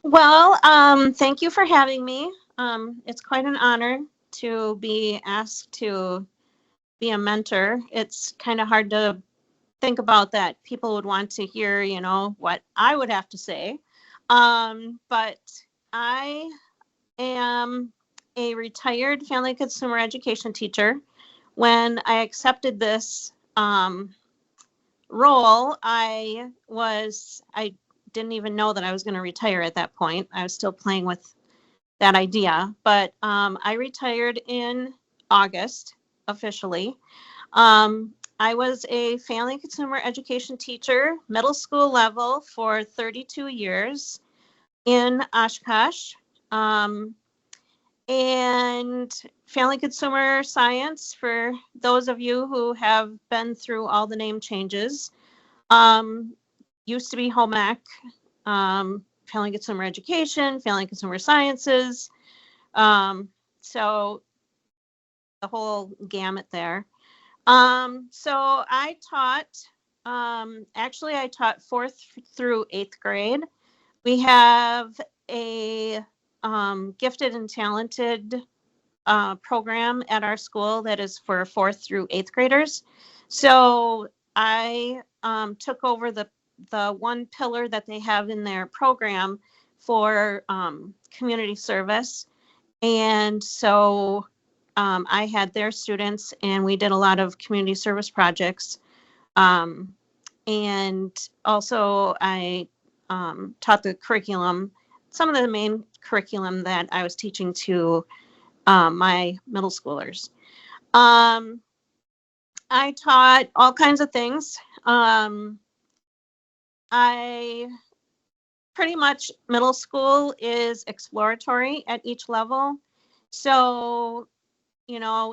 Well, thank you for having me. It's quite an honor to be asked to be a mentor. It's kind of hard to think about that people would want to hear, what I would have to say. But I am a retired family consumer education teacher. When I accepted this role, I didn't even know that I was going to retire at that point. I was still playing with that idea, but I retired in August officially. I was a family consumer education teacher, middle school level, for 32 years in Oshkosh. Um, and family consumer science, for those of you who have been through all the name changes, um, used to be home ec, family consumer education, family consumer sciences. So the whole gamut there. So I taught, actually, I taught fourth through eighth grade. We have a gifted and talented program at our school that is for fourth through eighth graders. So I took over the one pillar that they have in their program for community service. And so I had their students, and we did a lot of community service projects. Um, and also, I taught the curriculum, some of the main curriculum that I was teaching to my middle schoolers. Um, I taught all kinds of things. I pretty much, middle school is exploratory at each level. So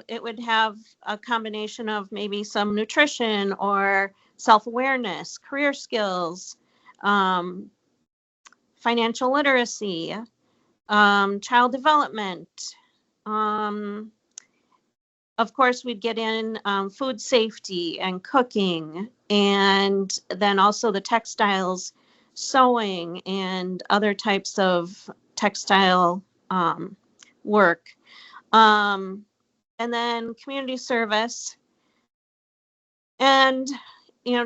it would have a combination of maybe some nutrition or self-awareness, career skills, um, financial literacy, child development. Um, of course, we'd get in food safety and cooking, and then also the textiles, sewing, and other types of textile work. Um, and then community service. And,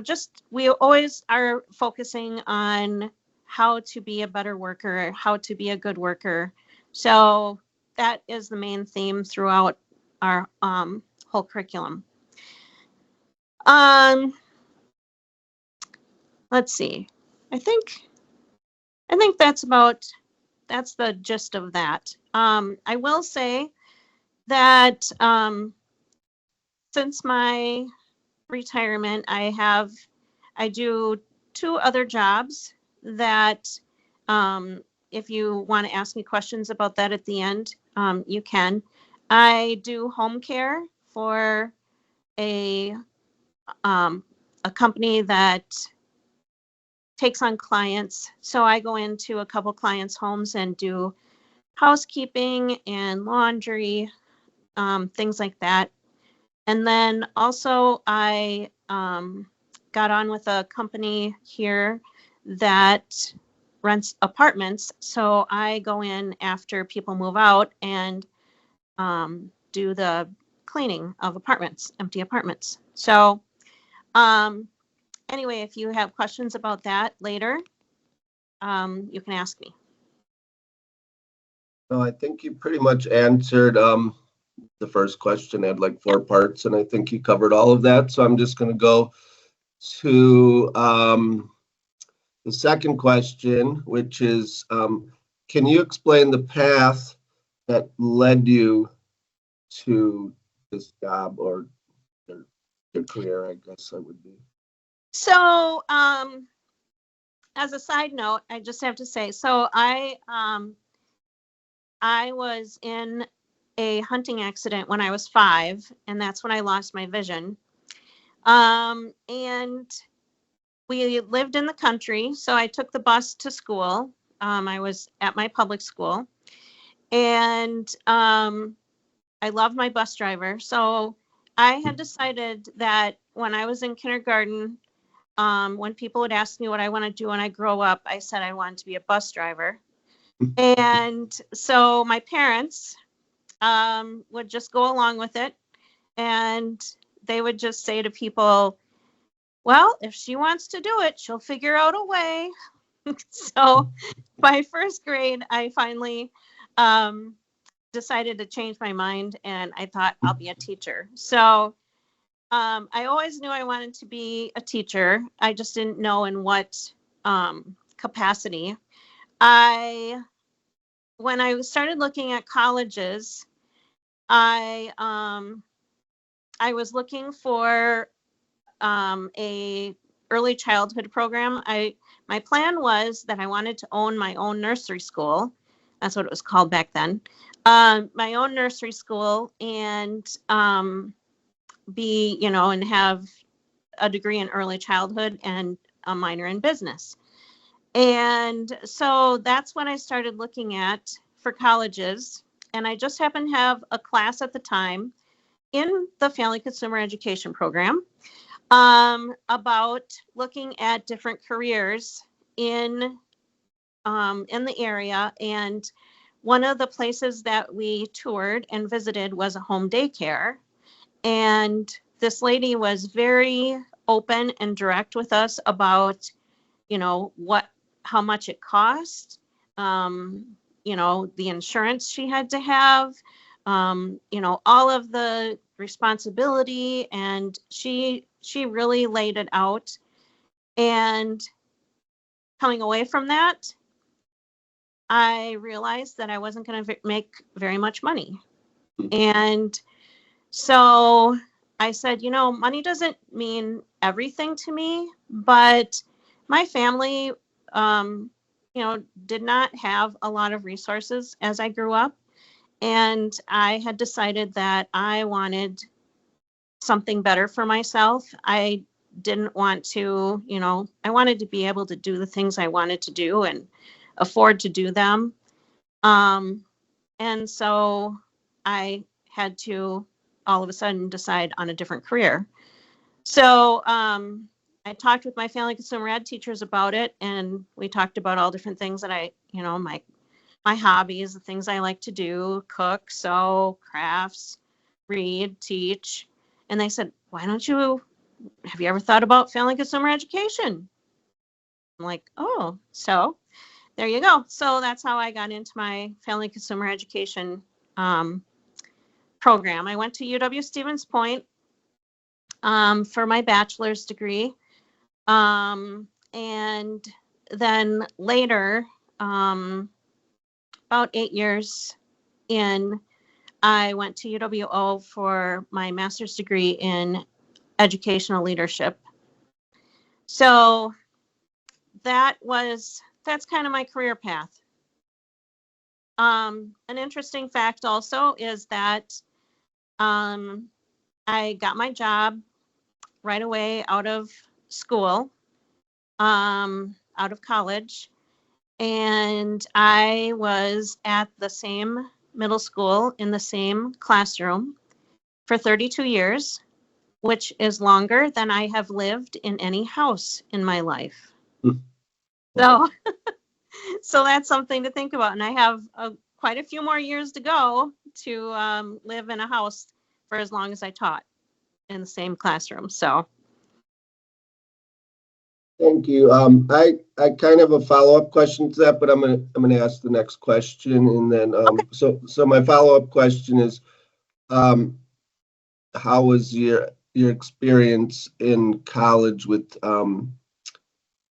just we always are focusing on how to be a better worker, how to be a good worker. So that is the main theme throughout our whole curriculum. Um, let's see. I think that's the gist of that. I will say that since my retirement, I do two other jobs that, if you want to ask me questions about that at the end, you can. I do home care for a um, a company that takes on clients. So I go into a couple clients' homes and do housekeeping and laundry, things like that. And then also I got on with a company here that rents apartments. So I go in after people move out and do the cleaning of apartments, empty apartments. So um, anyway, if you have questions about that later, you can ask me. No, I think you pretty much answered the first question. Had like four parts, and I think you covered all of that. So I'm just going to go to the second question, which is, can you explain the path that led you to this job or your career, I guess I would be. So as a side note, I just have to say, so I was in a hunting accident when I was 5, and that's when I lost my vision. And we lived in the country, so I took the bus to school. I was at my public school, and I love my bus driver. So I had decided that when I was in kindergarten, when people would ask me what I want to do when I grow up, I said I wanted to be a bus driver. And so my parents would just go along with it. And they would just say to people, well, if she wants to do it, she'll figure out a way. So by first grade, I finally um, decided to change my mind, and I thought I'll be a teacher. So I always knew I wanted to be a teacher. I just didn't know in what capacity. I When I started looking at colleges, I I was looking for a early childhood program. My plan was that I wanted to own my own nursery school. That's what it was called back then. My own nursery school, and and have a degree in early childhood and a minor in business. And so that's when I started looking at for colleges. And I just happened to have a class at the time in the Family Consumer Education program about looking at different careers in the area. And one of the places that we toured and visited was a home daycare. And this lady was very open and direct with us about, how much it cost, um, the insurance she had to have, all of the responsibility, and she really laid it out. And coming away from that, I realized that I wasn't going to make very much money. And so I said, money doesn't mean everything to me, but my family, did not have a lot of resources as I grew up. And I had decided that I wanted something better for myself. I didn't want to, I wanted to be able to do the things I wanted to do and afford to do them. Um, and so I had to all of a sudden decide on a different career. So I talked with my family consumer ed teachers about it, and we talked about all different things that my hobbies, the things I like to do: cook, sew, crafts, read, teach. And they said, have you ever thought about family consumer education? I'm like, oh, so there you go. So that's how I got into my family consumer education um, program. I went to UW-Stevens Point for my bachelor's degree. And then later, about 8 years in, I went to UWO for my master's degree in educational leadership. So that's kind of my career path. An interesting fact also is that I got my job right away out of school, out of college, and I was at the same middle school in the same classroom for 32 years, which is longer than I have lived in any house in my life. So, so that's something to think about. And I have quite a few more years to go to live in a house for as long as I taught in the same classroom. So, Thank you. I kind of have a follow-up question to that, but I'm gonna ask the next question, and then so my follow-up question is, how was your experience in college with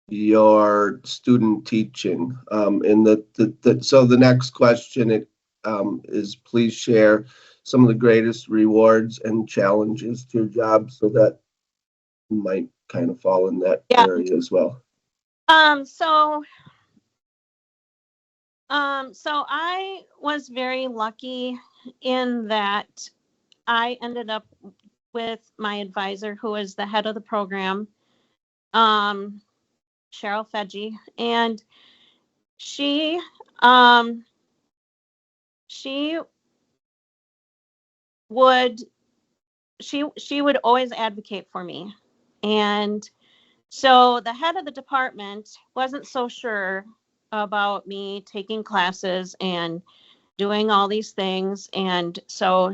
your student teaching? And so the next question is, please share some of the greatest rewards and challenges to your job, so that might kind of fall in that yeah. area as well. So I was very lucky in that I ended up with my advisor, who is the head of the program, Cheryl Fedge, and she um, she would she would always advocate for me. And so the head of the department wasn't so sure about me taking classes and doing all these things. And so,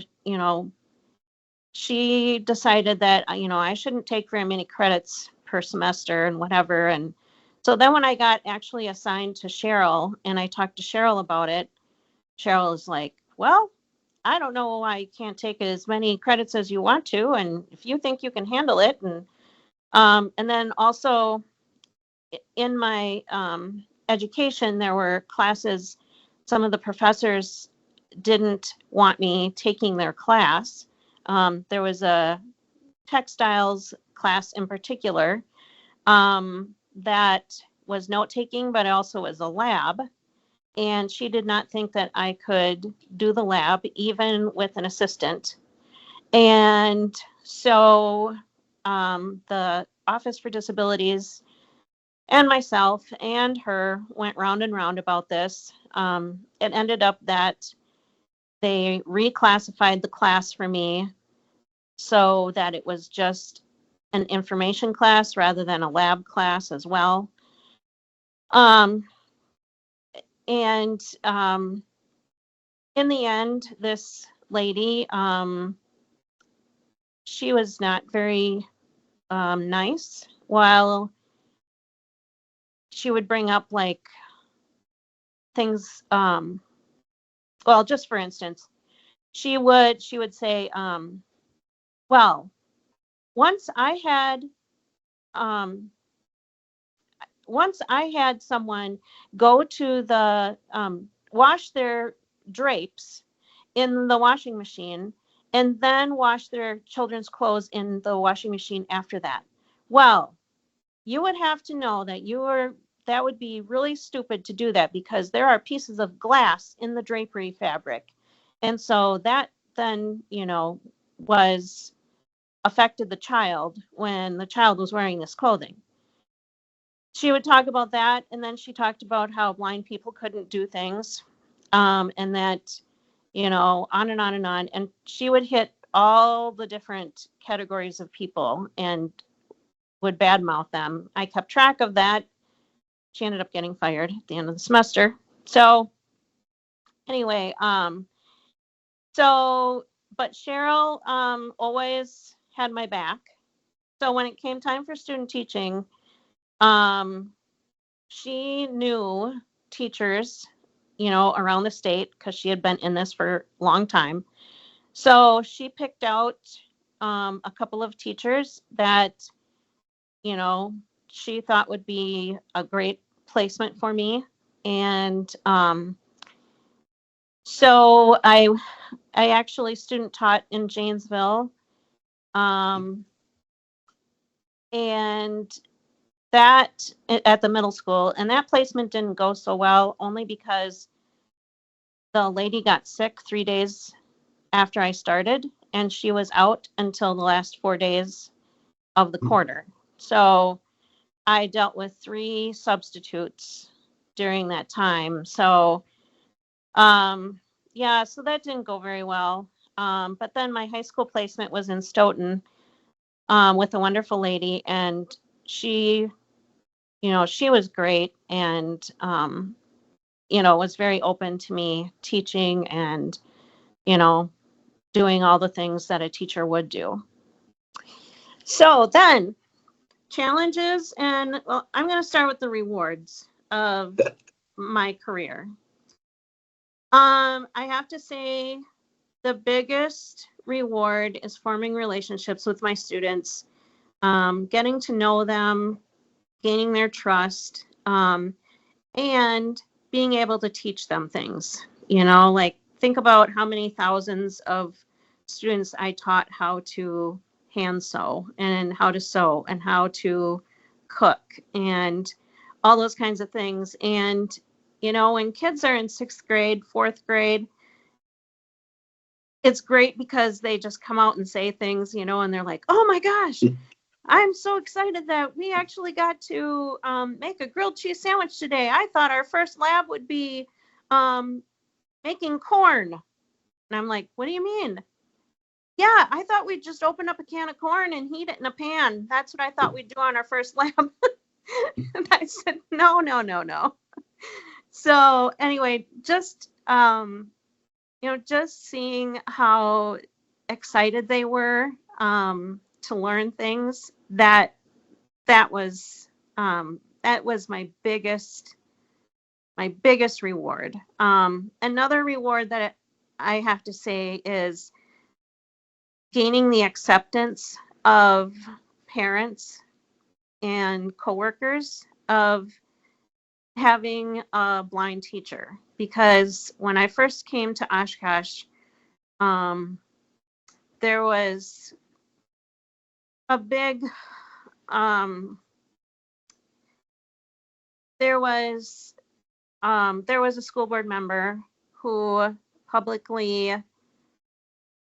she decided that, I shouldn't take very many credits per semester and whatever. And so then when I got actually assigned to Cheryl and I talked to Cheryl about it, Cheryl is like, well, I don't know why you can't take as many credits as you want to. And if you think you can handle it. And then also in my education, there were classes, some of the professors didn't want me taking their class. There was a textiles class in particular that was note taking, but also was a lab. And she did not think that I could do the lab, even with an assistant. And so the Office for Disabilities and myself and her went round and round about this. It ended up that they reclassified the class for me so that it was just an information class rather than a lab class as well. And in the end, this lady, she was not very nice. While she would bring up like things, well, just for instance, she would say, well, once I had someone go to the wash their drapes in the washing machine and then wash their children's clothes in the washing machine after that. Well, you would have to know that would be really stupid to do that because there are pieces of glass in the drapery fabric. And so that then, was affected the child when the child was wearing this clothing. She would talk about that, and then she talked about how blind people couldn't do things, and that, on and on and on. And she would hit all the different categories of people and would badmouth them. I kept track of that. She ended up getting fired at the end of the semester. So anyway, but Cheryl always had my back. So when it came time for student teaching, she knew teachers, around the state because she had been in this for a long time. So she picked out a couple of teachers that, she thought would be a great placement for me. And so I actually student taught in Janesville. And that at the middle school, and that placement didn't go so well only because the lady got sick 3 days after I started, and she was out until the last 4 days of the quarter. So I dealt with 3 substitutes during that time. So yeah, so that didn't go very well. But then my high school placement was in Stoughton with a wonderful lady, and she was great and, was very open to me teaching and, doing all the things that a teacher would do. So then challenges, and well, I'm going to start with the rewards of my career. I have to say the biggest reward is forming relationships with my students, getting to know them, gaining their trust, and being able to teach them things. Like think about how many thousands of students I taught how to hand sew and how to cook and all those kinds of things. And, when kids are in 6th grade, 4th grade, it's great because they just come out and say things, and they're like, oh my gosh, I'm so excited that we actually got to make a grilled cheese sandwich today. I thought our first lab would be making corn. And I'm like, what do you mean? Yeah, I thought we'd just open up a can of corn and heat it in a pan. That's what I thought we'd do on our first lab. And I said, no. So anyway, just just seeing how excited they were to learn things, that was my biggest reward. Another reward that I have to say is gaining the acceptance of parents and coworkers of having a blind teacher. Because when I first came to Oshkosh, um, there was a big um, there was a school board member who publicly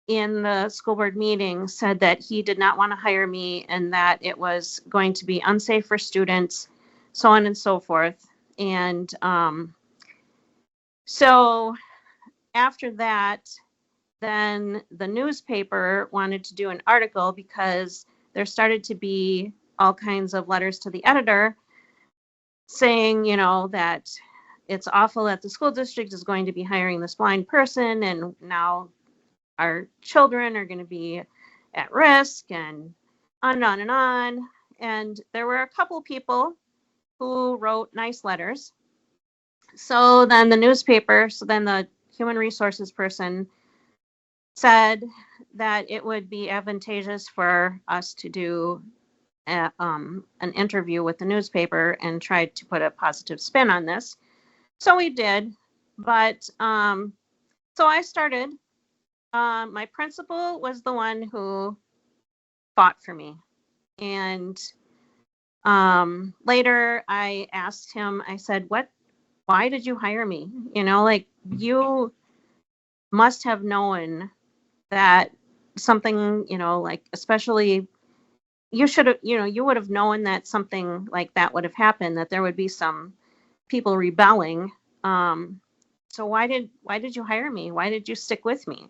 in the school board meeting said that he did not want to hire me and that it was going to be unsafe for students, so on and so forth. And so after that, then the newspaper wanted to do an article because there started to be all kinds of letters to the editor saying, that it's awful that the school district is going to be hiring this blind person, and now our children are going to be at risk, and on and on and on. And there were a couple people who wrote nice letters. So then the human resources person said that it would be advantageous for us to do an interview with the newspaper and try to put a positive spin on this. So we did. But so I started. My principal was the one who fought for me. And later I asked him, I said, why did you hire me? Like, you must have known that something, like, especially you should have, you would have known that something like that would have happened, that there would be some people rebelling. So why did you hire me? Why did you stick with me?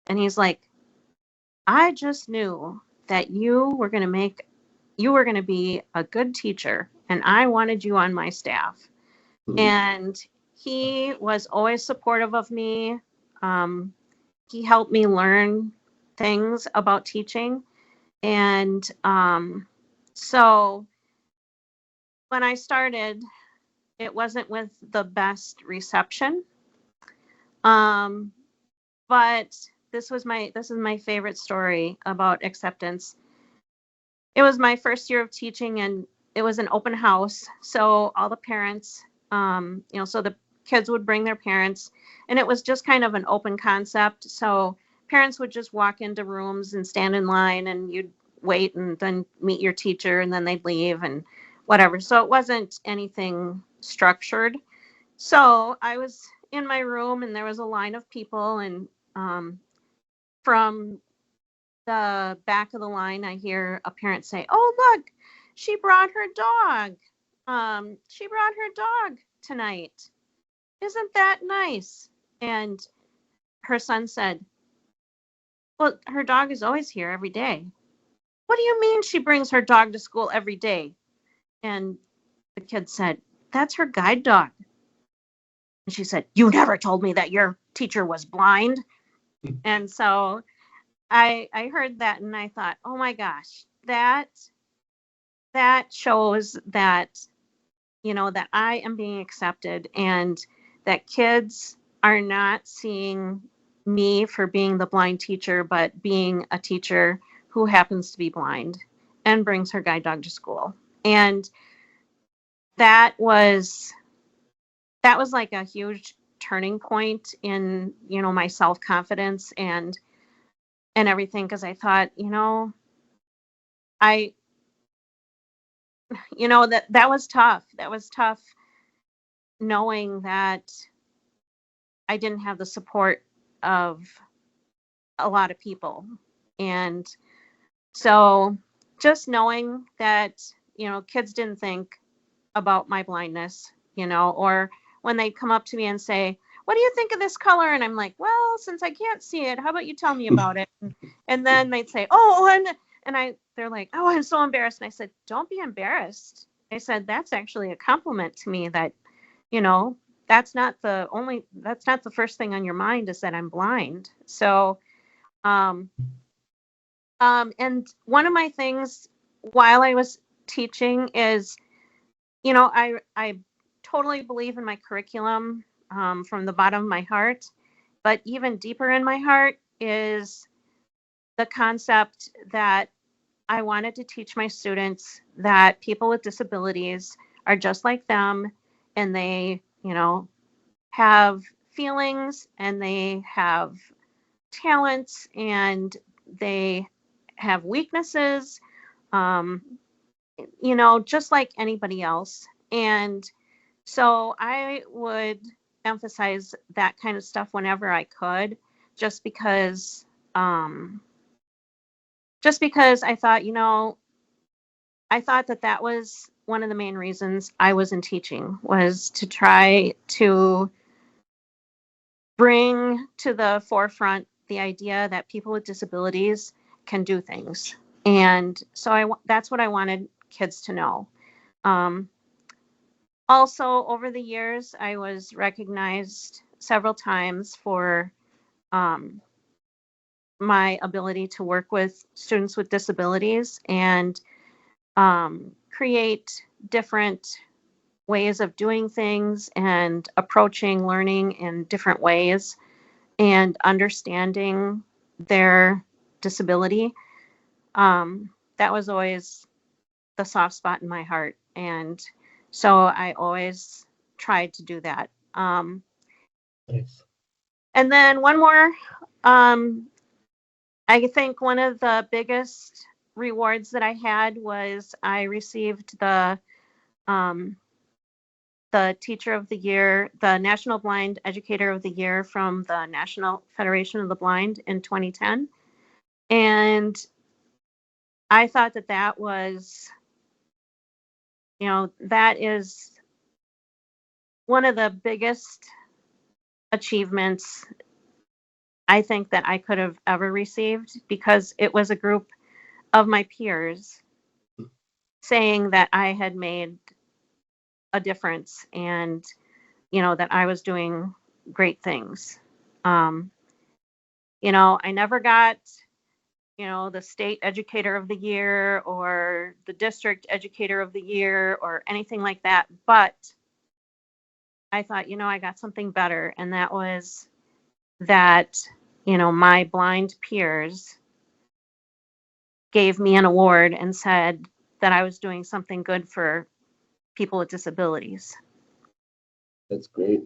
And he's like, I just knew that you were going to be a good teacher, and I wanted you on my staff. And he was always supportive of me. He helped me learn things about teaching. And so when I started, it wasn't with the best reception. But this is my favorite story about acceptance. It was my first year of teaching, and it was an open house. So all the parents, so the kids would bring their parents, and it was just kind of an open concept. So parents would just walk into rooms and stand in line, and you'd wait and then meet your teacher, and then they'd leave and whatever. So it wasn't anything structured. So I was in my room, and there was a line of people, and from the back of the line, I hear a parent say, "Oh, look, she brought her dog. She brought her dog tonight. Isn't that nice?" And her son said, "Well, her dog is always here every day." "What do you mean she brings her dog to school every day?" And the kid said, "That's her guide dog." And she said, "You never told me that your teacher was blind." And so I heard that, and I thought, oh my gosh, that shows that, that I am being accepted, and that kids are not seeing me for being the blind teacher, but being a teacher who happens to be blind and brings her guide dog to school. And that was like a huge turning point in, my self-confidence and everything, because I thought, I that was tough. That was tough, knowing that I didn't have the support of a lot of people. And so just knowing that, kids didn't think about my blindness, or when they come up to me and say, "What do you think of this color?" And I'm like, "Well, since I can't see it, how about you tell me about it?" And then they'd say, "Oh," and they're like, "Oh, I'm so embarrassed." And I said, "Don't be embarrassed." I said, "That's actually a compliment to me, that you know, that's not the first thing on your mind is that I'm blind. So, um, and one of my things while I was teaching is, I totally believe in my curriculum, from the bottom of my heart, but even deeper in my heart is the concept that I wanted to teach my students that people with disabilities are just like them, and they, have feelings, and they have talents, and they have weaknesses, um, just like anybody else. And so I would emphasize that kind of stuff whenever I could, just because, um, I thought, I thought that that was one of the main reasons I was in teaching, was to try to bring to the forefront the idea that people with disabilities can do things. And so that's what I wanted kids to know. Um, Also, over the years, I was recognized several times for, um, my ability to work with students with disabilities and, create different ways of doing things and approaching learning in different ways and understanding their disability. That was always the soft spot in my heart. And so I always tried to do that. Nice. And then one more, um, I think one of the biggest rewards that I had was I received um, the Teacher of the Year, the National Blind Educator of the Year from the National Federation of the Blind in 2010. And I thought that that was, that is one of the biggest achievements I think that I could have ever received, because it was a group of my peers saying that I had made a difference, and, that I was doing great things. Um, I never got, the state educator of the year or the district educator of the year or anything like that. But I thought, I got something better. And that was that, my blind peers gave me an award and said that I was doing something good for people with disabilities. That's great.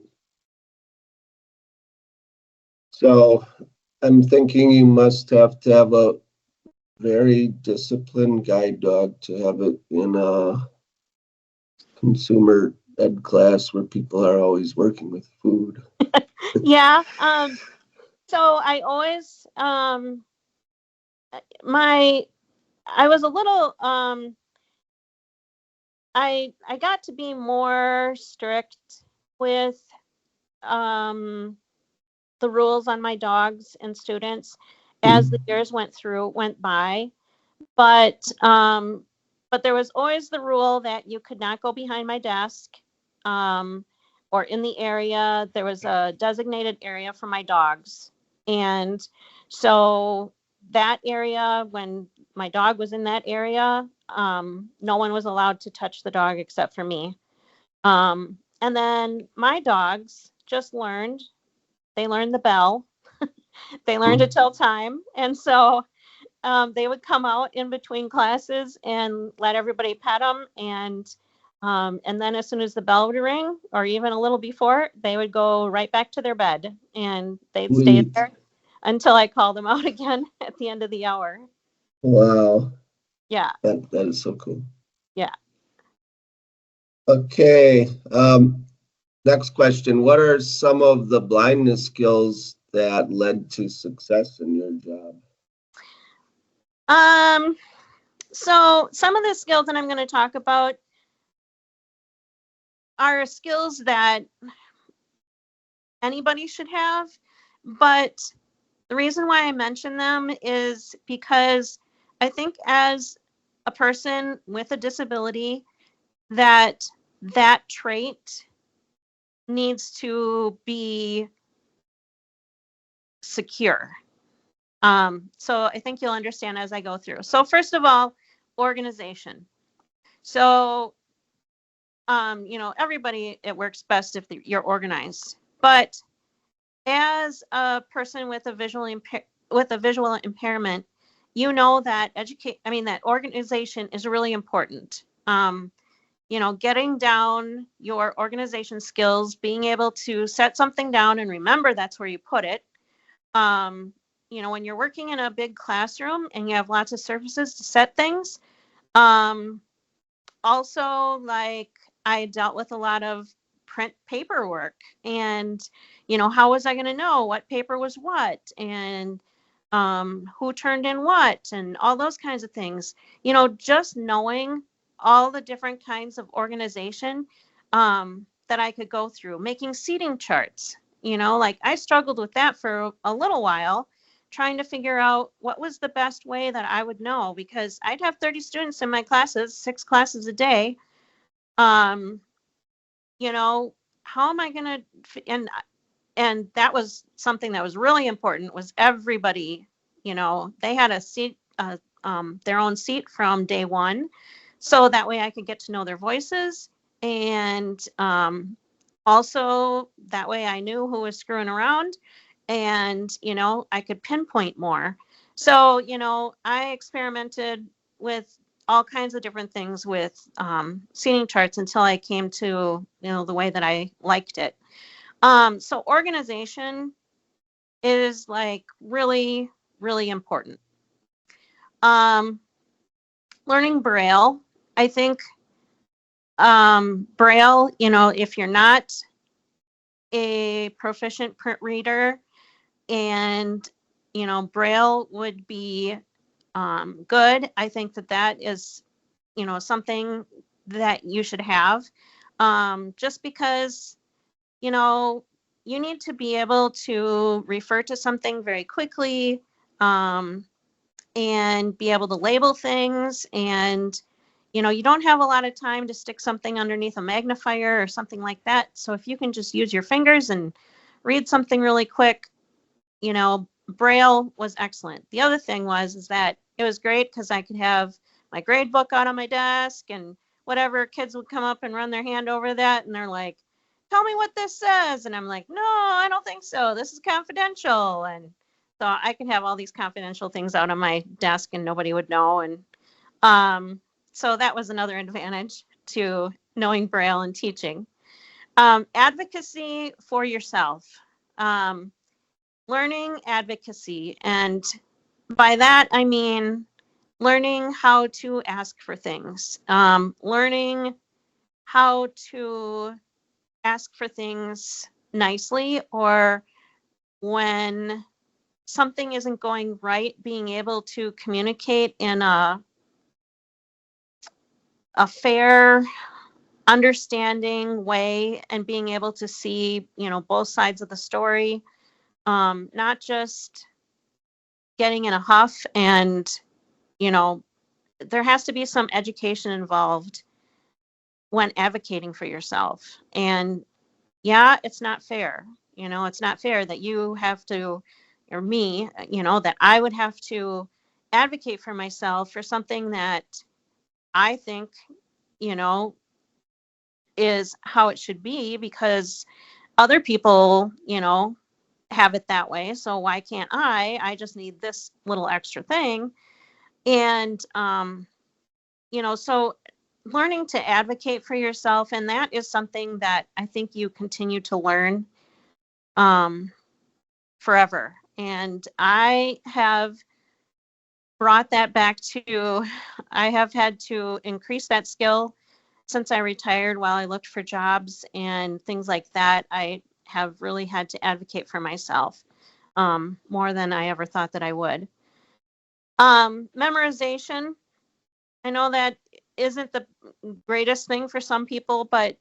So I'm thinking you must have to have a very disciplined guide dog to have it in a consumer ed class where people are always working with food. Yeah. So I always, my, I was a little, I got to be more strict with, um, the rules on my dogs and students as the years went by. But, but there was always the rule that you could not go behind my desk, um, or in the area. There was a designated area for my dogs. And so that area, when my dog was in that area, no one was allowed to touch the dog except for me. And then my dogs just they learned the bell, they learned to tell time. And so, they would come out in between classes and let everybody pet them. And then as soon as the bell would ring, or even a little before, they would go right back to their bed, and they'd stay Sweet. there until I called them out again at the end of the hour. Wow. Yeah. That is so cool. Yeah. Okay. Next question. What are some of the blindness skills that led to success in your job? Um, so some of the skills that I'm going to talk about are skills that anybody should have, but the reason why I mention them is because I think as a person with a disability, that trait needs to be secure. So I think you'll understand as I go through. So first of all, organization. So, everybody, it works best if you're organized. But as a person with a visual impairment, that that organization is really important. Getting down your organization skills, being able to set something down and remember that's where you put it. When you're working in a big classroom and you have lots of surfaces to set things. Also, like, I dealt with a lot of print paperwork, and how was I going to know what paper was what, and who turned in what, and all those kinds of things. Just knowing all the different kinds of organization that I could go through, making seating charts. Like, I struggled with that for a little while, trying to figure out what was the best way that I would know, because I'd have 30 students in my classes, 6 classes a day. Um, how am I going to, and that was something that was really important, was everybody, they had a seat, their own seat from day one. So that way I could get to know their voices. And also that way I knew who was screwing around, and I could pinpoint more. So I experimented with all kinds of different things with seating charts until I came to the way that I liked it. So organization is like really, really important. Learning Braille, I think. Braille, if you're not a proficient print reader, and Braille would be good. I think that is something that you should have, just because you need to be able to refer to something very quickly, and be able to label things, and you don't have a lot of time to stick something underneath a magnifier or something like that. So if you can just use your fingers and read something really quick, Braille was excellent. The other thing is that it was great because I could have my grade book out on my desk, and whatever, kids would come up and run their hand over that, and they're like, tell me what this says. And I'm like, no, I don't think so. This is confidential. And so I could have all these confidential things out on my desk and nobody would know. And so that was another advantage to knowing Braille and teaching. Advocacy for yourself. Learning advocacy. And by that, I mean learning how to ask for things, learning how to ask for things nicely, or when something isn't going right, being able to communicate in a fair, understanding way, and being able to see, both sides of the story, not just getting in a huff. And, there has to be some education involved when advocating for yourself. And yeah, it's not fair. It's not fair that you have to, or me, that I would have to advocate for myself for something that I think, is how it should be, because other people, have it that way. So why can't I? I just need this little extra thing. And, so learning to advocate for yourself, and that is something that I think you continue to learn forever. And I have brought that back to, I have had to increase that skill since I retired while I looked for jobs and things like that. I have really had to advocate for myself more than I ever thought that I would. Memorization. I know that isn't the greatest thing for some people, but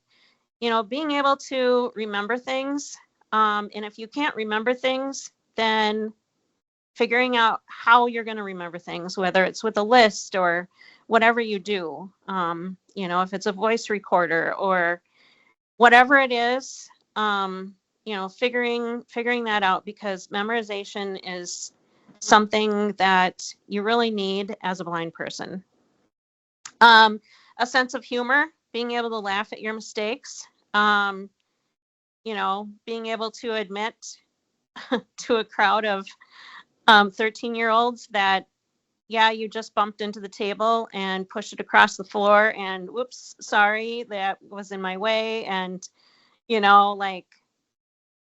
being able to remember things. And if you can't remember things, then figuring out how you're going to remember things, whether it's with a list or whatever you do, if it's a voice recorder or whatever it is, figuring that out, because memorization is something that you really need as a blind person. A sense of humor, being able to laugh at your mistakes, being able to admit to a crowd of 13-year-olds that, yeah, you just bumped into the table and pushed it across the floor, and whoops, sorry, that was in my way. And, like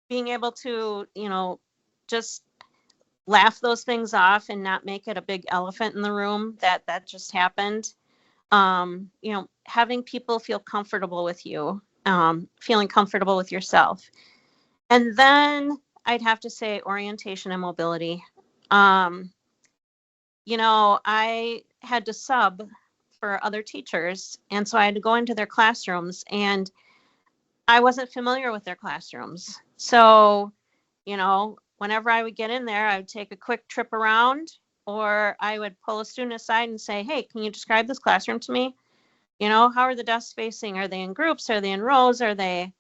being able to, just laugh those things off and not make it a big elephant in the room that just happened. Having people feel comfortable with you, feeling comfortable with yourself. And then I'd have to say orientation and mobility. I had to sub for other teachers, and so I had to go into their classrooms, and I wasn't familiar with their classrooms. So, whenever I would get in there, I would take a quick trip around, or I would pull a student aside and say, hey, can you describe this classroom to me? How are the desks facing? Are they in groups? Are they in rows? Are they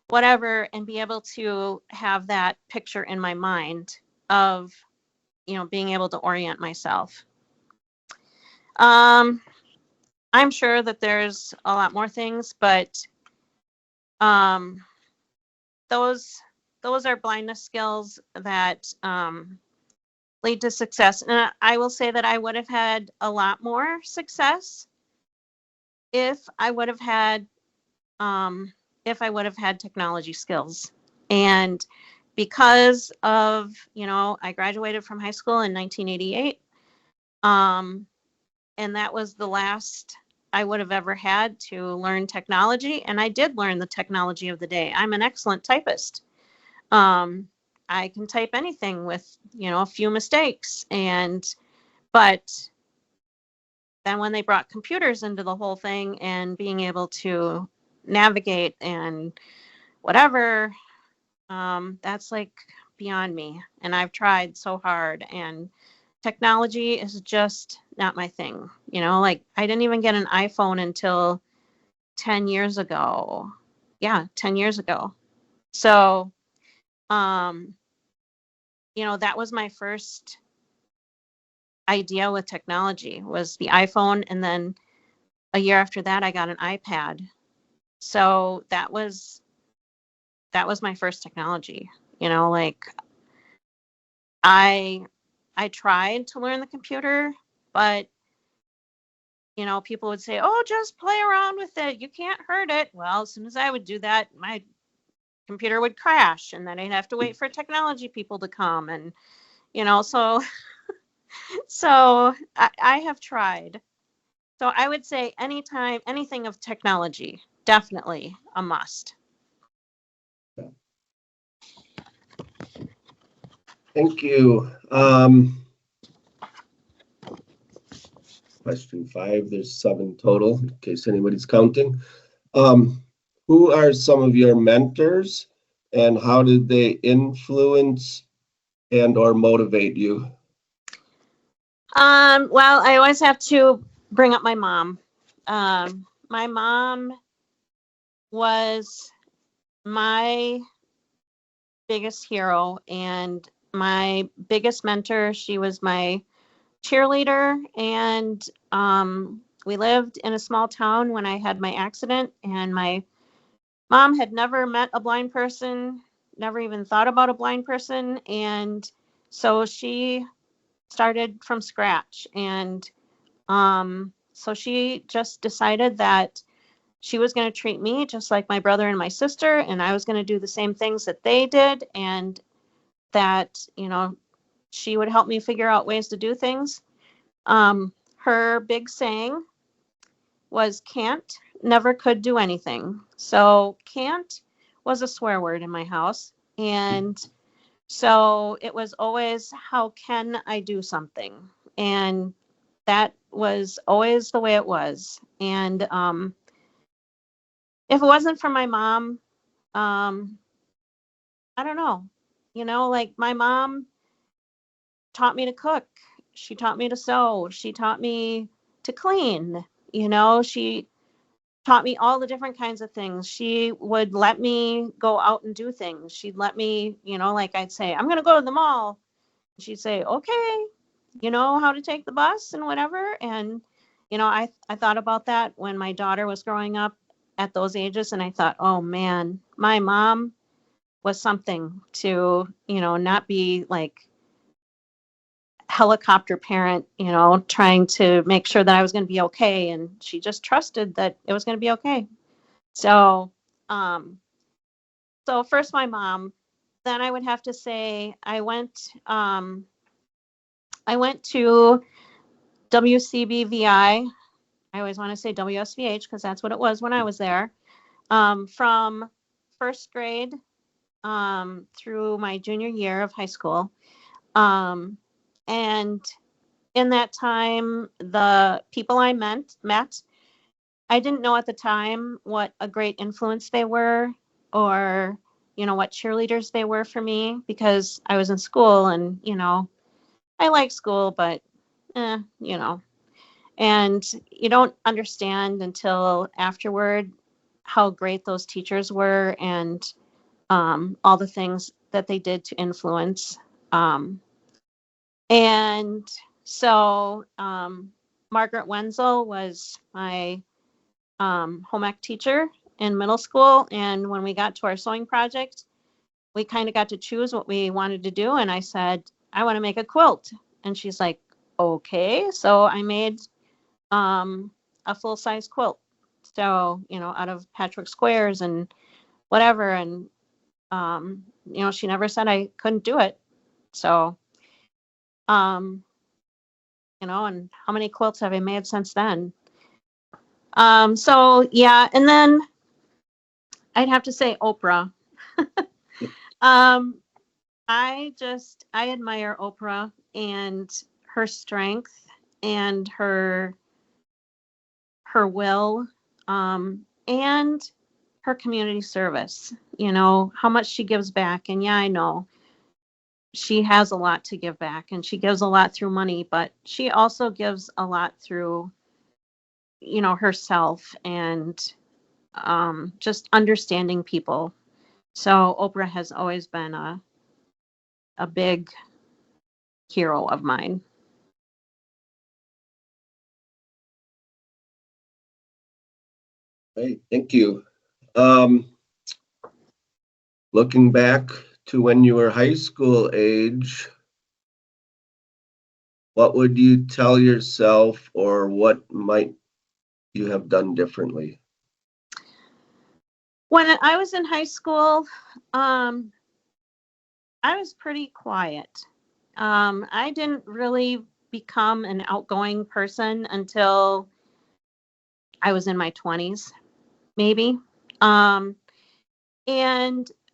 whatever? And be able to have that picture in my mind of, being able to orient myself. I'm sure that there's a lot more things, but um, those are blindness skills that lead to success. And I will say that I would have had a lot more success if I would have had technology skills. And because of, I graduated from high school in 1988, and that was the last I would have ever had to learn technology. And I did learn the technology of the day. I'm an excellent typist. I can type anything with, a few mistakes. But then when they brought computers into the whole thing and being able to navigate and whatever, that's like beyond me. And I've tried so hard, and technology is just not my thing. Like I didn't even get an iPhone until 10 years ago. Yeah, 10 years ago. So, that was my first idea with technology, was the iPhone. And then a year after that, I got an iPad. So that was my first technology. Like I tried to learn the computer, but people would say, oh, just play around with it, you can't hurt it. Well, as soon as I would do that, my computer would crash, and then I'd have to wait for technology people to come. And so I have tried. So I would say anytime, anything of technology, definitely a must. Thank you. Question 5, there's 7 total, in case anybody's counting. Who are some of your mentors, and how did they influence and or motivate you? Well, I always have to bring up my mom. My mom was my biggest hero and my biggest mentor. She was my cheerleader, and we lived in a small town when I had my accident, and my mom had never met a blind person, never even thought about a blind person, and so she started from scratch. And so she just decided that she was going to treat me just like my brother and my sister, and I was going to do the same things that they did, and that, she would help me figure out ways to do things. Her big saying was can't, never could do anything. So can't was a swear word in my house. And so it was always, how can I do something? And that was always the way it was. And if it wasn't for my mom, I don't know. Like my mom taught me to cook. She taught me to sew. She taught me to clean. She taught me all the different kinds of things. She would let me go out and do things. She'd let me, like I'd say, I'm going to go to the mall. She'd say, okay, you know how to take the bus and whatever. And, I thought about that when my daughter was growing up at those ages. And I thought, oh man, my mom was something to, not be like helicopter parent, trying to make sure that I was going to be okay. And she just trusted that it was going to be okay. So, so first my mom, then I would have to say I went to WCBVI. I always want to say WSVH because that's what it was when I was there. From first grade through my junior year of high school. And in that time, the people I met, I didn't know at the time what a great influence they were or, what cheerleaders they were for me because I was in school and, I like school, but, and you don't understand until afterward how great those teachers were and all the things that they did to influence. And so Margaret Wenzel was my home ec teacher in middle school. And when we got to our sewing project, we kind of got to choose what we wanted to do. And I said, I want to make a quilt. And she's like, okay. So I made a full-size quilt. So, out of patchwork squares and whatever. And, she never said I couldn't do it. So, and how many quilts have I made since then? So yeah, and then I'd have to say Oprah. um, I admire Oprah and her strength and her will, and her community service, how much she gives back. And yeah, I know she has a lot to give back and she gives a lot through money, but she also gives a lot through, herself and just understanding people. So Oprah has always been a big hero of mine. Hey, thank you. Looking back to when you were high school age, what would you tell yourself or what might you have done differently? When I was in high school, I was pretty quiet. I didn't really become an outgoing person until I was in my 20s, maybe. And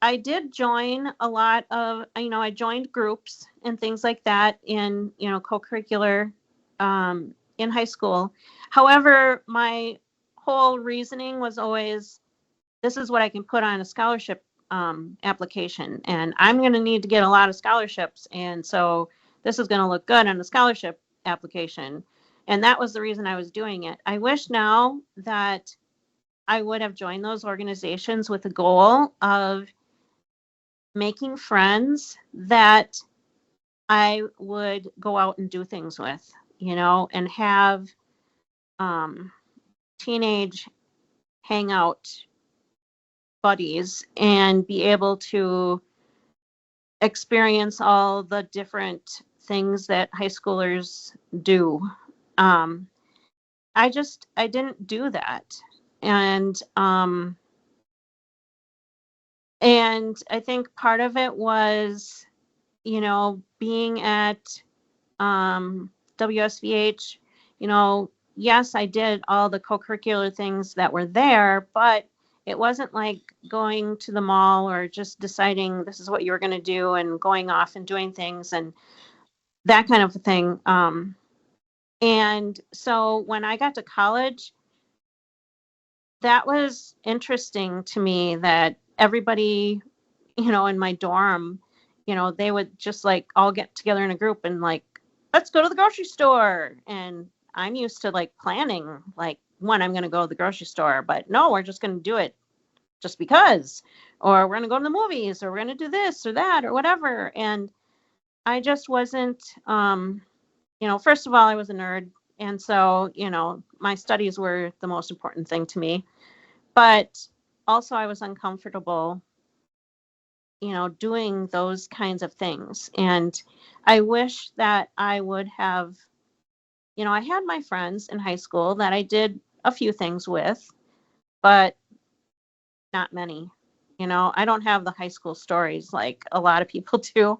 I did join a lot of, I joined groups and things like that in, co-curricular in high school. However, my whole reasoning was always, this is what I can put on a scholarship application, and I'm going to need to get a lot of scholarships. And so this is going to look good on the scholarship application. And that was the reason I was doing it. I wish now that I would have joined those organizations with the goal of making friends that I would go out and do things with, and have teenage hangout buddies and be able to experience all the different things that high schoolers do. I didn't do that. And I think part of it was, being at WSVH, yes, I did all the co-curricular things that were there, but it wasn't like going to the mall or just deciding this is what you were going to do and going off and doing things and that kind of thing. And so when I got to college, that was interesting to me that everybody, in my dorm, they would just like all get together in a group and like, let's go to the grocery store. And I'm used to like planning like when I'm going to go to the grocery store, but no, we're just going to do it just because, or we're going to go to the movies, or we're going to do this or that or whatever. And I just wasn't, first of all, I was a nerd. And so, my studies were the most important thing to me. But also, I was uncomfortable, doing those kinds of things. And I wish that I would have, I had my friends in high school that I did a few things with, but not many. I don't have the high school stories like a lot of people do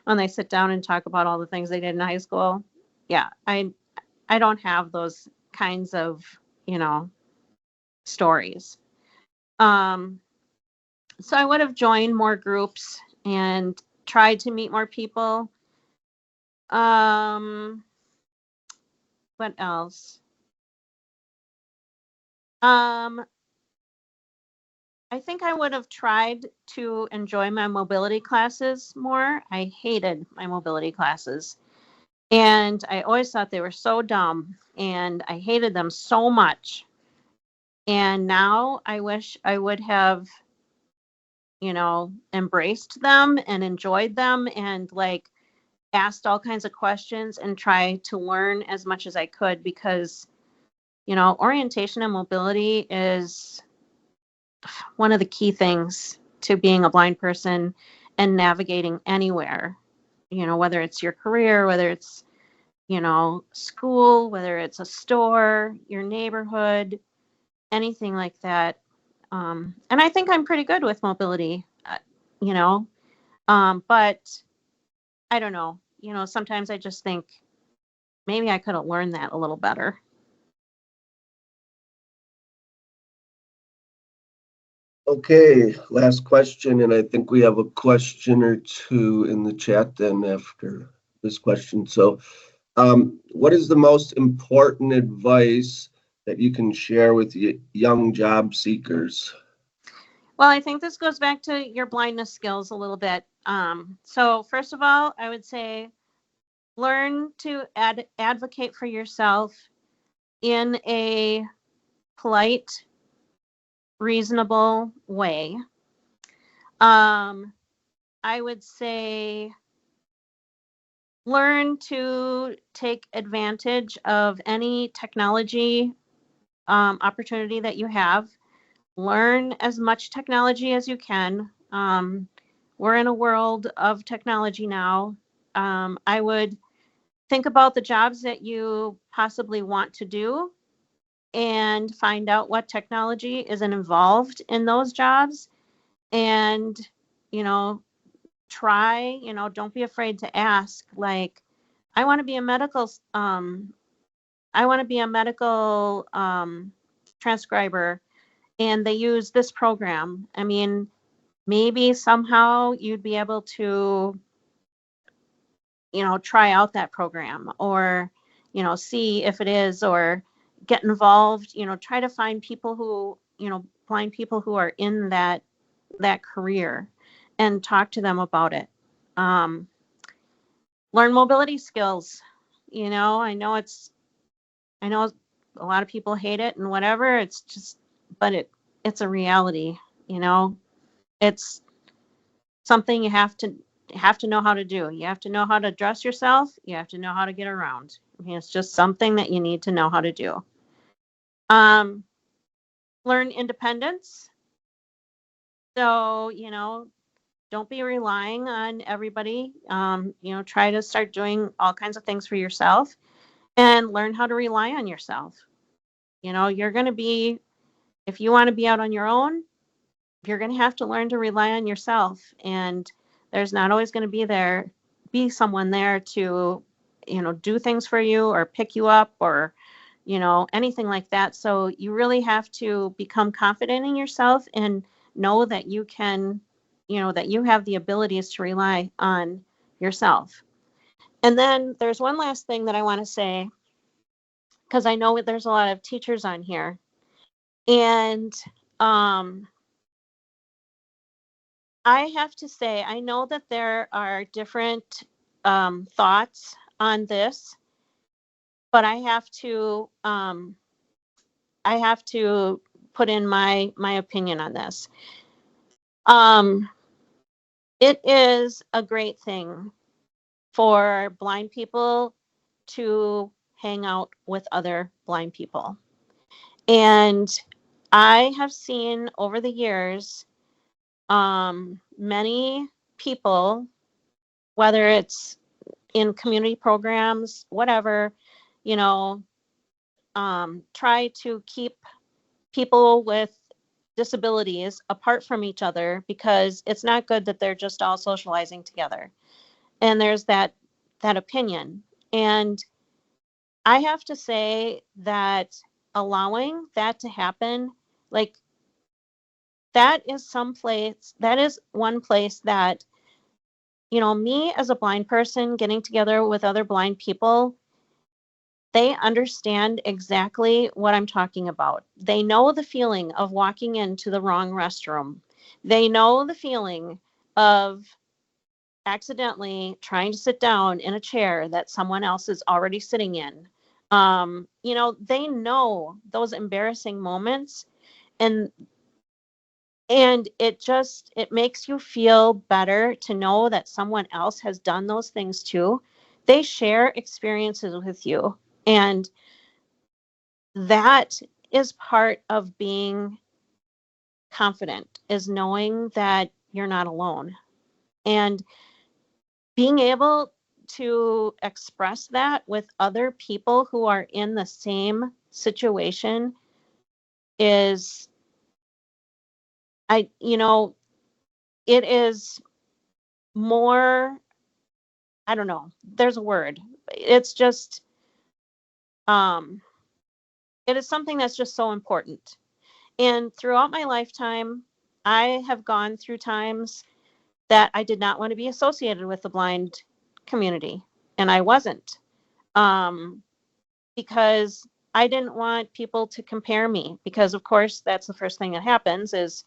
when they sit down and talk about all the things they did in high school. Yeah, I don't have those kinds of, stories. Um, so I would have joined more groups and tried to meet more people. Um, what else? Um, I think I would have tried to enjoy my mobility classes more. I hated my mobility classes. And I always thought they were so dumb and I hated them so much. And now I wish I would have, embraced them and enjoyed them and like asked all kinds of questions and try to learn as much as I could because, orientation and mobility is one of the key things to being a blind person and navigating anywhere, whether it's your career, whether it's, school, whether it's a store, your neighborhood, anything like that. And I think I'm pretty good with mobility, you know, but I don't know, sometimes I just think maybe I could have learned that a little better. Okay, last question, and I think we have a question or two in the chat then after this question. So, what is the most important advice that you can share with young job seekers? Well, I think this goes back to your blindness skills a little bit. So first of all, I would say learn to advocate for yourself in a polite, reasonable way. I would say learn to take advantage of any technology opportunity that you have. Learn as much technology as you can. We're in a world of technology now. I would think about the jobs that you possibly want to do and find out what technology is involved in those jobs and, you know, try, don't be afraid to ask, like, I want to be a medical, I want to be a medical transcriber and they use this program. I mean, maybe somehow you'd be able to, try out that program or, see if it is or get involved, try to find people who, blind people who are in that career and talk to them about it. Um, Learn mobility skills. I know a lot of people hate it and whatever. It's just, but it's a reality, you know. It's something you have to know how to do. You have to know how to dress yourself. You have to know how to get around. I mean, it's just something that you need to know how to do. Um, Learn independence. So, don't be relying on everybody. Try to start doing all kinds of things for yourself and learn how to rely on yourself. You're going to be, if you want to be out on your own, you're going to have to learn to rely on yourself. And there's not always going to be someone there to, do things for you or pick you up or, anything like that. So you really have to become confident in yourself and know that you can, that you have the abilities to rely on yourself. And then there's one last thing that I want to say, because I know there's a lot of teachers on here. And I have to say, I know that there are different thoughts on this, but I have to I have to put in my opinion on this. Um, it is a great thing for blind people to hang out with other blind people. And I have seen over the years many people, whether it's in community programs, whatever, you know, try to keep people with disabilities apart from each other because it's not good that they're just all socializing together. And there's that opinion. And I have to say that allowing that to happen, like that is one place that, me as a blind person getting together with other blind people, they understand exactly what I'm talking about. They know the feeling of walking into the wrong restroom. They know the feeling of accidentally trying to sit down in a chair that someone else is already sitting in. They know those embarrassing moments, and it makes you feel better to know that someone else has done those things too. They share experiences with you, and that is part of being confident, is knowing that you're not alone. And being able to express that with other people who are in the same situation is, it is more, I don't know, there's a word. It's just, um, it is something that's just so important. And throughout my lifetime, I have gone through times that I did not want to be associated with the blind community. And I wasn't, because I didn't want people to compare me, because of course that's the first thing that happens is,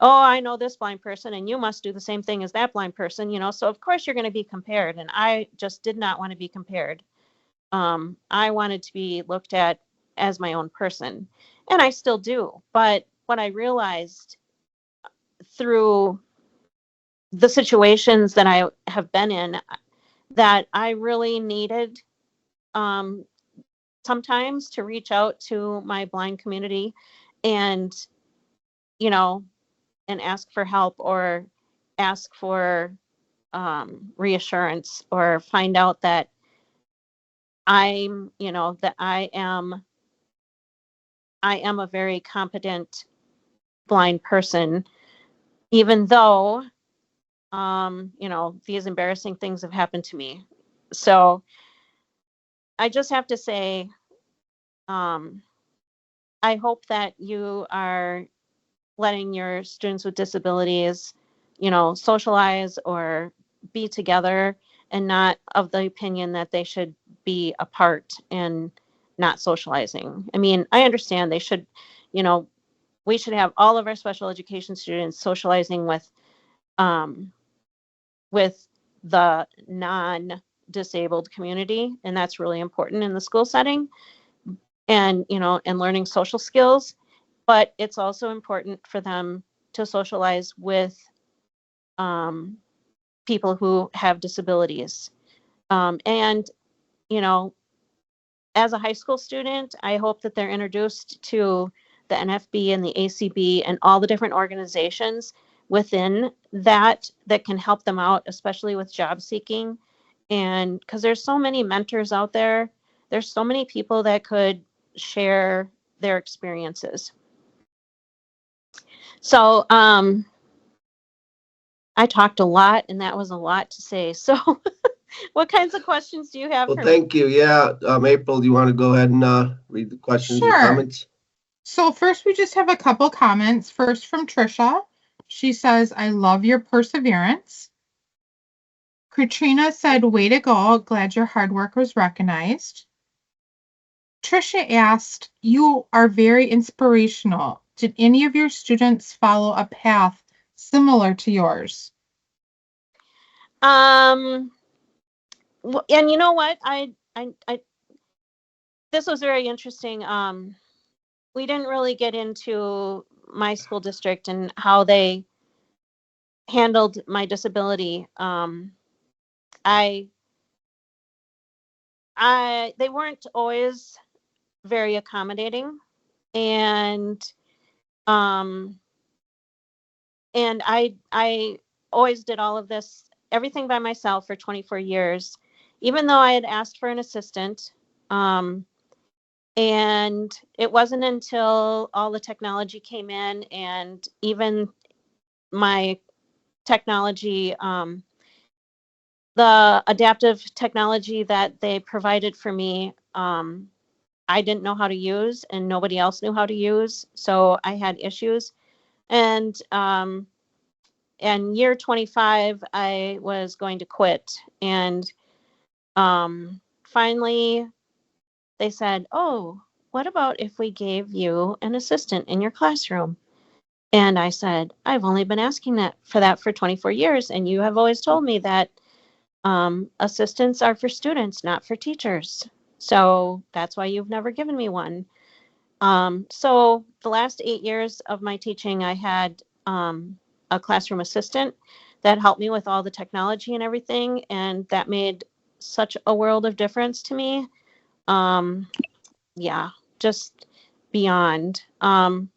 oh, I know this blind person and you must do the same thing as that blind person, so of course you're going to be compared. And I just did not want to be compared. I wanted to be looked at as my own person, and I still do. But what I realized through the situations that I have been in, that I really needed, um, sometimes, to reach out to my blind community and, you know, and ask for help, or ask for reassurance, or find out that I am a very competent blind person, even though, these embarrassing things have happened to me. So I just have to say, um, I hope that you are letting your students with disabilities, socialize or be together, and not of the opinion that they should be apart and not socializing. I mean, I understand they should, you know, we should have all of our special education students socializing um, with the non-disabled community, and that's really important in the school setting, and and learning social skills. But it's also important for them to socialize with um, people who have disabilities. And you know, as a high school student, I hope that they're introduced to the NFB and the ACB and all the different organizations within that can help them out, especially with job seeking. And because there's so many mentors out there, there's so many people that could share their experiences. So I talked a lot, and that was a lot to say. So what kinds of questions do you have Well, for me? thank you. Yeah, April, do you want to go ahead and read the questions or Sure. comments? So first, we just have a couple comments. First from Trisha. She says, I love your perseverance. Katrina said, way to go. Glad your hard work was recognized. Trisha asked, you are very inspirational. Did any of your students follow a path similar to yours? And you know what? I this was very interesting. we didn't really get into my school district and how they handled my disability. I they weren't always very accommodating, and um I always did all of this, everything by myself for 24 years, even though I had asked for an assistant. Um, and it wasn't until all the technology came in, and even my technology, the adaptive technology that they provided for me, I didn't know how to use, and nobody else knew how to use. So I had issues. And year 25, I was going to quit. And finally, they said, "Oh, what about if we gave you an assistant in your classroom?" And I said, "I've only been asking that for 24 years, and you have always told me that assistants are for students, not for teachers. So that's why you've never given me one." So the last 8 years of my teaching, I had a classroom assistant that helped me with all the technology and everything, and that made such a world of difference to me. Um, yeah, just beyond. And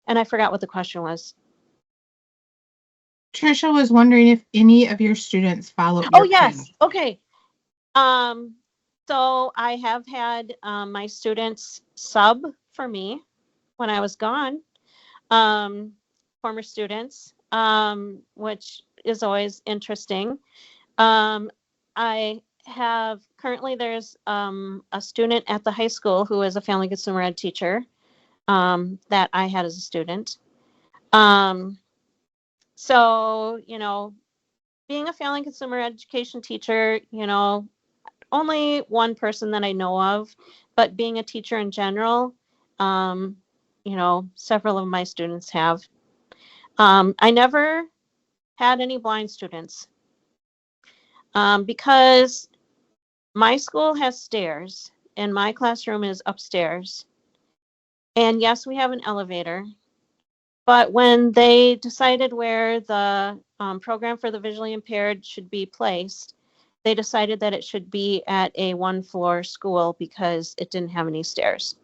I forgot what the question was. Trisha was wondering if any of your students follow Oh, your path. yes. Okay. Um, so I have had my students sub for me when I was gone. Former students, which is always interesting. I have currently, there's a student at the high school who is a family consumer ed teacher, that I had as a student. Um, so, being a family consumer education teacher, only one person that I know of, but being a teacher in general, um, several of my students have. I never had any blind students, because my school has stairs and my classroom is upstairs. And yes, we have an elevator. But when they decided where the program for the visually impaired should be placed, they decided that it should be at a one floor school because it didn't have any stairs.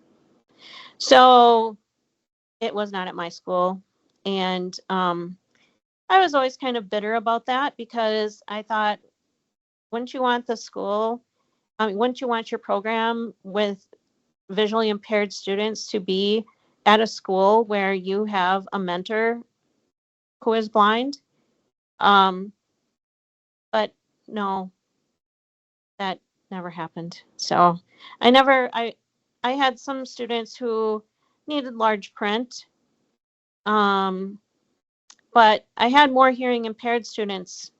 So it was not at my school. And I was always kind of bitter about that because I thought, wouldn't you want the school? I mean, wouldn't you want your program with visually impaired students to be at a school where you have a mentor who is blind? Um, but no, that never happened. So I had some students who needed large print. Um, but I had more hearing impaired students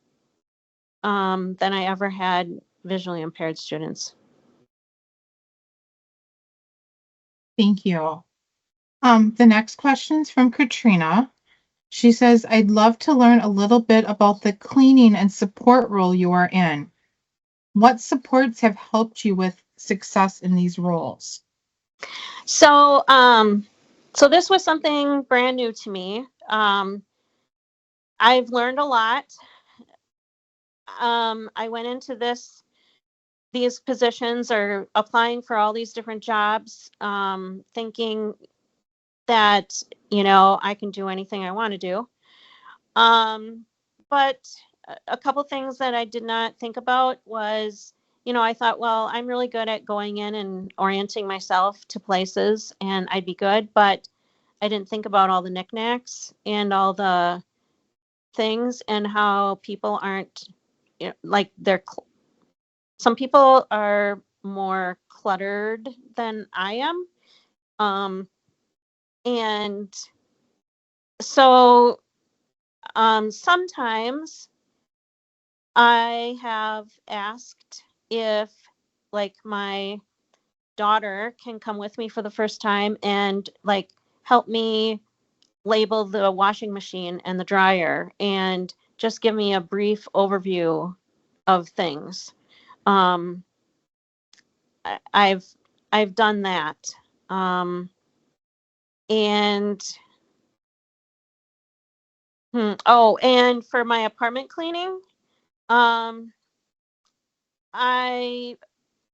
than I ever had visually impaired students. Thank you. The next question's from Katrina. She says, I'd love to learn a little bit about the cleaning and support role you are in. What supports have helped you with success in these roles? So, so this was something brand new to me. I've learned a lot. I went into these positions or applying for all these different jobs, thinking that, I can do anything I want to do. But a couple things that I did not think about was, I thought, well, I'm really good at going in and orienting myself to places and I'd be good, but I didn't think about all the knickknacks and all the things and how people aren't, like some people are more cluttered than I am. Um, and so sometimes I have asked if, like, my daughter can come with me for the first time and, like, help me label the washing machine and the dryer and just give me a brief overview of things. Um, I've done that. Um, And oh, and for my apartment cleaning, I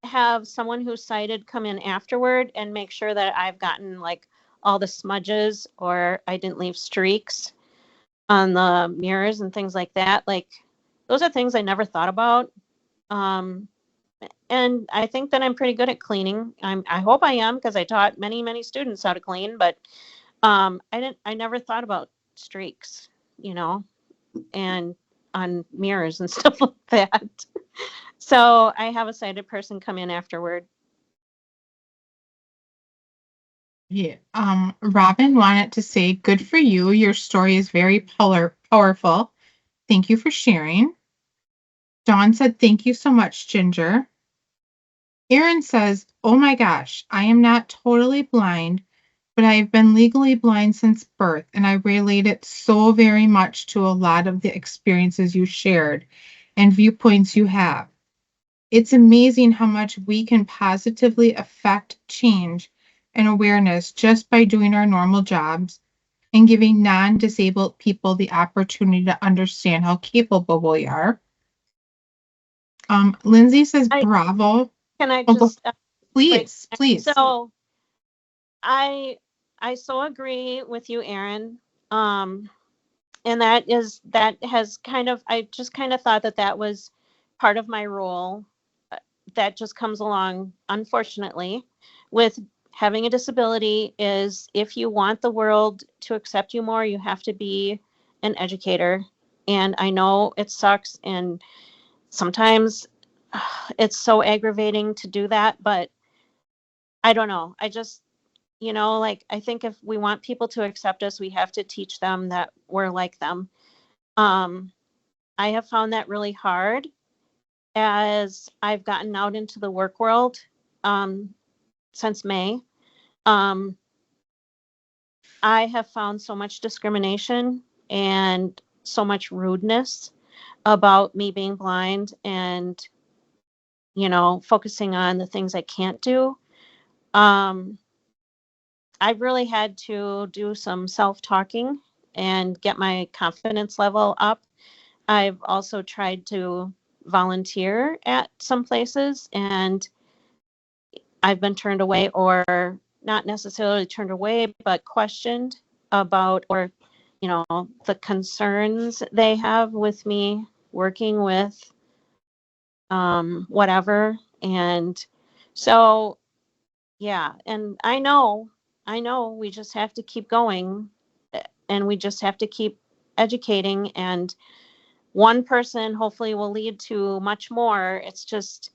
have someone who's sighted come in afterward and make sure that I've gotten like all the smudges or I didn't leave streaks on the mirrors and things like that. Like those are things I never thought about. Um, and I think that I'm pretty good at cleaning. I hope I am because I taught many students how to clean, but I never thought about streaks, you know, and on mirrors and stuff like that. So I have a sighted person come in afterward. Yeah. Robin wanted to say, good for you. Your story is very powerful. Thank you for sharing. Dawn said, thank you so much, Ginger. Erin says, oh my gosh, I am not totally blind, but I have been legally blind since birth, and I relate it so very much to a lot of the experiences you shared and viewpoints you have. It's amazing how much we can positively affect change and awareness just by doing our normal jobs and giving non-disabled people the opportunity to understand how capable we are. Lindsay says, bravo. Can I Oh, just please. So I so agree with you, Erin. And that has kind of, I just kind of thought that was part of my role that just comes along, unfortunately, with having a disability is if you want the world to accept you more, you have to be an educator. And I know it sucks and sometimes it's so aggravating to do that, but I don't know. I just, like, I think if we want people to accept us, we have to teach them that we're like them. I have found that really hard as I've gotten out into the work world since May. I have found so much discrimination and so much rudeness about me being blind and, focusing on the things I can't do. I've really had to do some self-talking and get my confidence level up. I've also tried to volunteer at some places and I've been turned away, or not necessarily turned away, but questioned about, or, the concerns they have with me working with whatever. And so, yeah. And I know we just have to keep going and we just have to keep educating, and one person hopefully will lead to much more. It's just,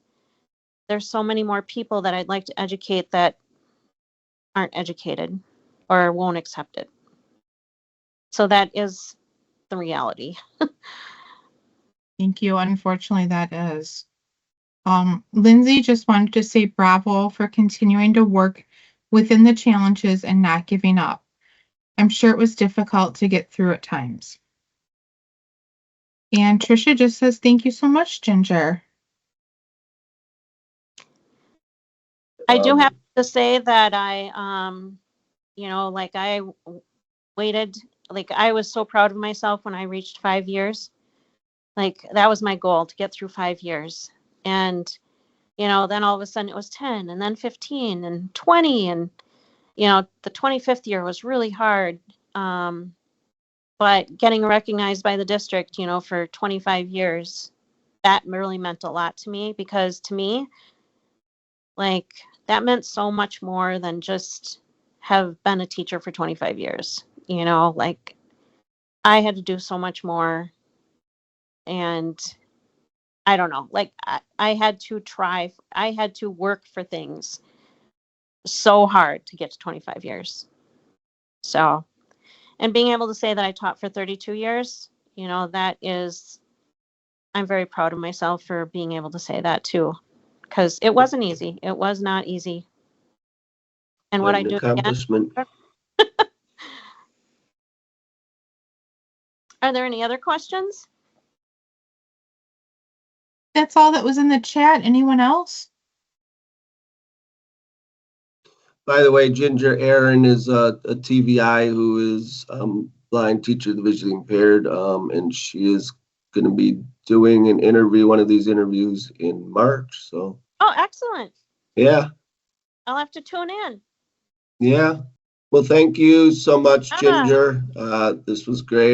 there's so many more people that I'd like to educate that aren't educated or won't accept it. So that is the reality. Thank you. Unfortunately, that is. Lindsay just wanted to say bravo for continuing to work within the challenges and not giving up. I'm sure it was difficult to get through at times. And Trisha just says, thank you so much, Ginger. I do have to say that I, like I waited, like I was so proud of myself when I reached 5 years. Like that was my goal, to get through 5 years. And, then all of a sudden it was 10 and then 15 and 20. And, the 25th year was really hard. But getting recognized by the district, for 25 years, that really meant a lot to me, because to me, like, that meant so much more than just have been a teacher for 25 years. Like I had to do so much more, and I don't know, like I had to work for things so hard to get to 25 years. So, and being able to say that I taught for 32 years, I'm very proud of myself for being able to say that too, because it wasn't easy. It was not easy. And what I do accomplishment. again. Are there any other questions? That's all that was in the chat. Anyone else? By the way, Ginger Aaron is a TVI who is blind teacher of the visually impaired, and she is going to be doing an interview, one of these interviews in March. So, Oh, excellent. yeah, I'll have to tune in. yeah. Well, thank you so much, Ah. Ginger. This was great.